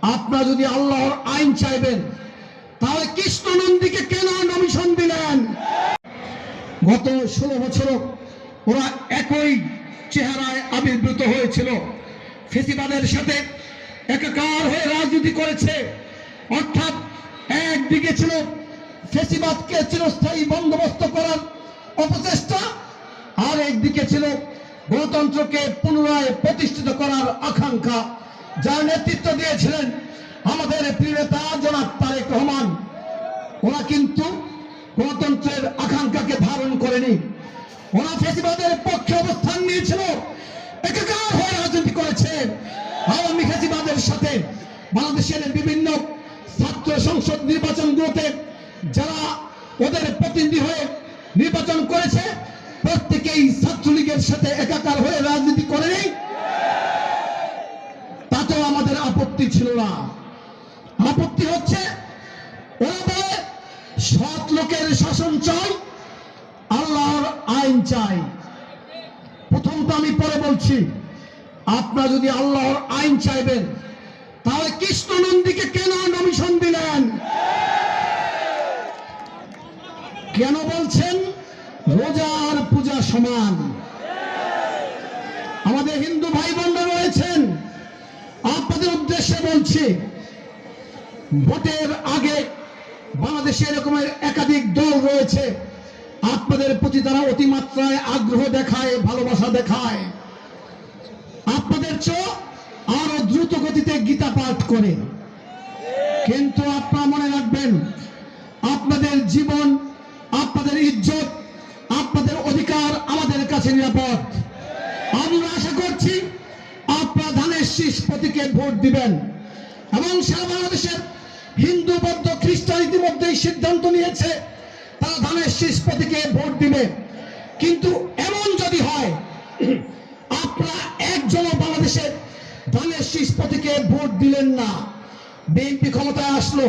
আপনারা যদি আল্লাহর আইন চাইবেন তাহলে কৃষ্ণ নন্দীকে কেন নমিশন দিলেন? গত 16 বছর ওরা একই চেহারায় আবির্ভূত হয়েছিল, ফেসিবাদের সাথে একাকার হয়ে রাজনীতি করেছে। অর্থাৎ একদিকে ছিল ফেসিবাদকে চিরস্থায়ী বন্দোবস্ত করার অপচেষ্টা, আর একদিকে ছিল গণতন্ত্রকে পুনরায় প্রতিষ্ঠিত করার আকাঙ্ক্ষা, যার নেতৃত্ব দিয়েছিলেন আমাদের প্রিয় নেতা জনাব তারেক রহমান। ওরা কিন্তু গণতন্ত্রের আকাঙ্ক্ষাকে ধারণ করেনি, ওরা ফেসিবাদের পক্ষে অবস্থান নিয়েছিল, একাকার হয়ে রাজনীতি করেছে। আওয়ামী ফেসিবাদের সাথে বাংলাদেশের বিভিন্ন ছাত্র সংসদ নির্বাচনগুলোতে যারা ওদের প্রতিনিধি হয়ে নির্বাচন করেছে প্রত্যেকেই ছাত্রলীগের সাথে একাকার হয়ে রাজনীতি করেনি। তাতেও আমাদের আপত্তি ছিল না। আপত্তি হচ্ছে ওরা বলে সৎ লোকের শাসন চাই, আল্লাহর আইন চাই। প্রথমটা আমি পরে বলছি, আপনারা যদি আল্লাহর আইন চাইবেন তাহলে কৃষ্ণ নন্দীকে কেন নমিশন দিলেন? কেন বলছেন রোজা আর পূজা সমান? আমাদের হিন্দু ভাই বোনরা রয়েছেন, আপনাদের উদ্দেশ্যে বলছি, ভোটের আগে বাংলাদেশে এরকমের একাধিক দল রয়েছে, আপনাদের প্রতি তারা অতিমাত্রায় আগ্রহ দেখায়, ভালোবাসা দেখায়, আপনাদের চেয়ে আরো দ্রুত গতিতে গীতা পাঠ করে। কিন্তু আপনারা মনে রাখবেন, আপনাদের জীবন, আপনাদের ইজ্জত, আপনাদের অধিকার আমাদের কাছে নিরাপদ। আমরা আশা করছি আপনারা ধানের শীষ প্রতীকে ভোট দিবেন এবং সারা বাংলাদেশের হিন্দু, বৌদ্ধ, খ্রিস্টান ইতিমধ্যেই সিদ্ধান্ত নিয়েছে তারা ধানের শীষ প্রতীকে ভোট দিবে। কিন্তু এমন যদি হয় আপনারা একজনও বাংলাদেশের ধানের শীষ প্রতীকে ভোট দিলেন না, বিএনপি ক্ষমতায় আসলো,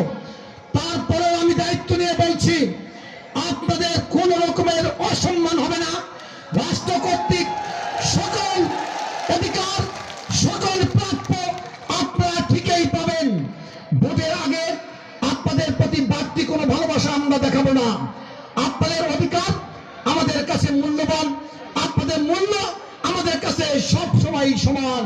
তারপরেও আমি দায়িত্ব নিয়ে বলছি আপনাদের কোন রকমের অসম্মান হবে না। রাষ্ট্র কর্তৃক সকল অধিকার, সকল প্রাপ্য আপনারা ঠিকই পাবেন। ভোটের আগে আপনাদের প্রতি বাড়তি কোনো ভালোবাসা আমরা দেখাবো না। আপনাদের অধিকার আমাদের কাছে মূল্যবান, আপনাদের মূল্য আমাদের কাছে সব সময় সমান।